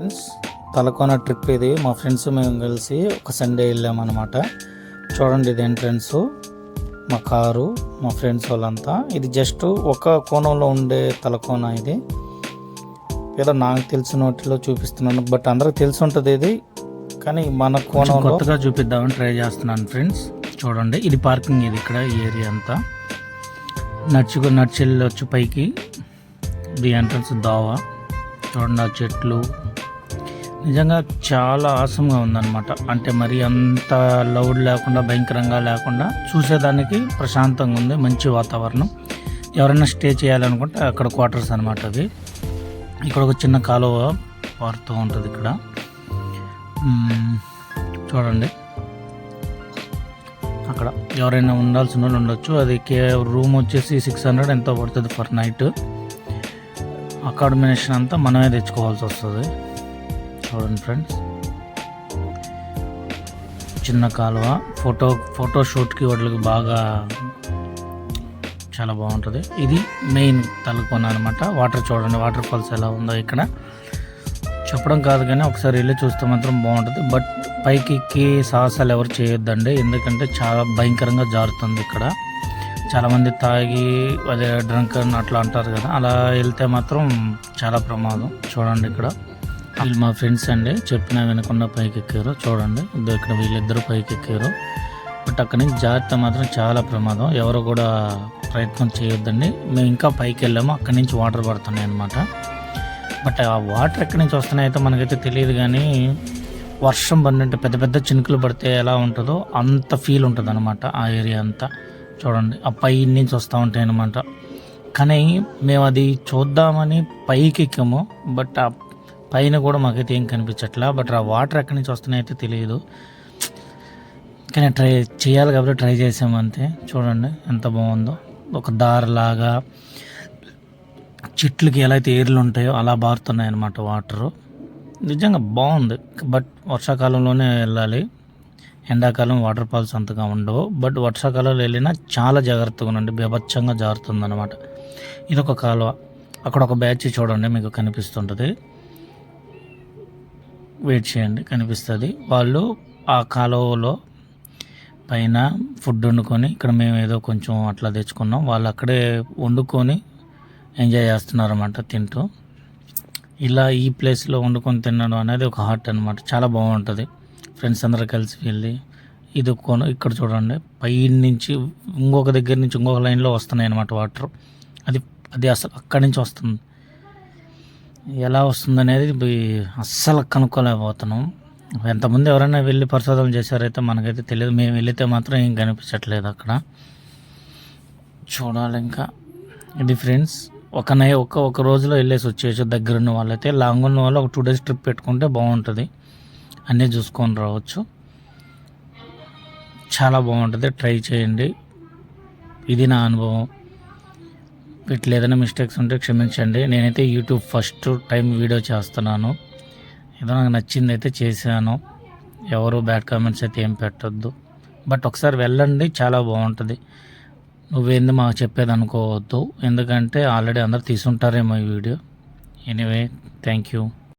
Friends, Talakona trip ఇది. మా friends మేము కలిసి ఒక సండే వెళ్ళామన్నమాట. చూడండి, ఇది ఎంట్రన్స్, మా కారు, మా ఫ్రెండ్స్ వాళ్ళంతా. ఇది జస్ట్ ఒక కోణంలో ఉండే తలకోన. ఇది ఏదో నాకు తెలిసిన వాటిలో చూపిస్తున్నాను, బట్ అందరికి తెలిసి ఉంటుంది ఇది, కానీ మన కోణం కొత్తగా చూపిద్దామని ట్రై చేస్తున్నాను ఫ్రెండ్స్. చూడండి, ఇది పార్కింగ్. ఇది ఇక్కడ ఈ ఏరియా అంతా నడిచి వెళ్ళొచ్చు పైకి. ఇది ఎంట్రన్స్ దావా. చూడండి ఆ చెట్లు, నిజంగా చాలా ఆసంగా ఉందన్నమాట. అంటే మరి అంత లౌడ్ లేకుండా, భయంకరంగా లేకుండా, చూసేదానికి ప్రశాంతంగా ఉంది. మంచి వాతావరణం. ఎవరైనా స్టే చేయాలనుకుంటే అక్కడ క్వార్టర్స్ అనమాట అవి. ఇక్కడ ఒక చిన్న కాలువ పారుతూ ఉంటుంది ఇక్కడ. చూడండి, అక్కడ ఎవరైనా ఉండాల్సిన వాళ్ళు ఉండొచ్చు. అది రూమ్ వచ్చేసి 600 ఎంతో పడుతుంది పర్ నైట్. అకామిడేషన్ అంతా మనమే తెచ్చుకోవాల్సి వస్తుంది. చూడండి ఫ్రెండ్స్, చిన్న కాలువ. ఫోటో షూట్కి వాటికి బాగా చాలా బాగుంటుంది. ఇది మెయిన్ తలకోన అనమాట. వాటర్ చూడండి, వాటర్ ఫాల్స్ ఎలా ఉందో ఇక్కడ. చెప్పడం కాదు కానీ ఒకసారి వెళ్ళి చూస్తే మాత్రం బాగుంటుంది. బట్ పైకి ఎక్కి సాహసాలు ఎవరు చేయొద్దండి, ఎందుకంటే చాలా భయంకరంగా జారుతుంది ఇక్కడ. చాలామంది తాగి అదే డ్రంక్ అని అట్లా అంటారు కదా, అలా వెళ్తే మాత్రం చాలా ప్రమాదం. చూడండి, ఇక్కడ వీళ్ళు మా ఫ్రెండ్స్ అండి, చెప్పినా వినకుండా పైకి ఎక్కారు. చూడండి, ఇక్కడ వీళ్ళిద్దరూ పైకి ఎక్కారు. బట్ అక్కడి నుంచి జాగ్రత్త మాత్రం చాలా ప్రమాదం. ఎవరు కూడా ప్రయత్నం చేయొద్దండి. మేము ఇంకా పైకి వెళ్ళాము, అక్కడి నుంచి వాటర్ పడుతున్నాయి అన్నమాట. బట్ ఆ వాటర్ ఎక్కడి నుంచి వస్తున్నాయో మనకైతే తెలియదు, కానీ వర్షం పడినట్టు పెద్ద పెద్ద చినుకులు పడితే ఎలా ఉంటుందో అంత ఫీల్ ఉంటుంది అనమాట ఆ ఏరియా అంతా. చూడండి, ఆ పై నుంచి వస్తూ ఉంటాయి అన్నమాట. కానీ మేము అది చూద్దామని పైకి ఎక్కాము, బట్ ఆ పైన కూడా మాకైతే ఏం కనిపించట్లా. బట్ ఆ వాటర్ ఎక్కడి నుంచి వస్తున్నాయో అయితే తెలియదు, కానీ ట్రై చేయాలి కాబట్టి ట్రై చేసాము అంతే. చూడండి ఎంత బాగుందో, ఒక దారిలాగా చెట్లకి ఎలా అయితే ఏర్లు ఉంటాయో అలా బారుతున్నాయి అన్నమాట వాటరు. నిజంగా బాగుంది. బట్ వర్షాకాలంలోనే వెళ్ళాలి, ఎండాకాలం వాటర్ ఫాల్స్ అంతగా ఉండవు. బట్ వర్షాకాలంలో వెళ్ళినా చాలా జాగ్రత్తగా ఉండండి, బీభత్సంగా జారుతుంది అనమాట. ఇదొక కాలువ. అక్కడ ఒక బ్యాచ్ చూడండి, మీకు కనిపిస్తుంటుంది. వెయిట్ చేయండి, కనిపిస్తుంది. వాళ్ళు ఆ కాలువలో పైన ఫుడ్ వండుకొని, ఇక్కడ మేము ఏదో కొంచెం అట్లా తెచ్చుకున్నాం, వాళ్ళు అక్కడే వండుకొని ఎంజాయ్ చేస్తున్నారు అన్నమాట తింటూ. ఇలా ఈ ప్లేస్లో వండుకొని తినడం అనేది ఒక హార్ట్ అనమాట. చాలా బాగుంటుంది. ఫ్రెండ్స్ అందరూ కలిసి వెళ్ళి ఇది ఇక్కడ చూడండి, పై నుంచి ఇంకొక దగ్గర నుంచి ఇంకొక లైన్లో వస్తున్నాయి అన్నమాట వాటర్. అది అసలు అక్కడి నుంచి వస్తుంది. ఎలా వస్తుంది అనేది అస్సలు కనుక్కోలేకపోతున్నాం. ఎంతమంది ఎవరైనా వెళ్ళి పరిశోధనలు చేశారైతే మనకైతే తెలియదు. మేము వెళితే మాత్రం ఏం కనిపించట్లేదు అక్కడ. చూడాలి ఇంకా. ఇది ఫ్రెండ్స్, ఒక రోజులో వెళ్ళేసి వచ్చేసి దగ్గర ఉన్న వాళ్ళైతే. లాంగ్ ఉన్న వాళ్ళు ఒక 2 days ట్రిప్ పెట్టుకుంటే బాగుంటుంది, అన్నీ చూసుకొని రావచ్చు. చాలా బాగుంటుంది, ట్రై చేయండి. ఇది నా అనుభవం. వీటిలో ఏదైనా మిస్టేక్స్ ఉంటే క్షమించండి. నేనైతే యూట్యూబ్ ఫస్ట్ టైం వీడియో చేస్తున్నాను. ఏదో నాకు నచ్చింది అయితే చేశాను. ఎవరు బ్యాడ్ కామెంట్స్ అయితే ఏం పెట్టద్దు. బట్ ఒకసారి వెళ్ళండి, చాలా బాగుంటుంది. నువ్వేంది మాకు చెప్పేది అనుకోవద్దు, ఎందుకంటే ఆల్రెడీ అందరు తీసుంటారేమో ఈ వీడియో. Anyway, thank you.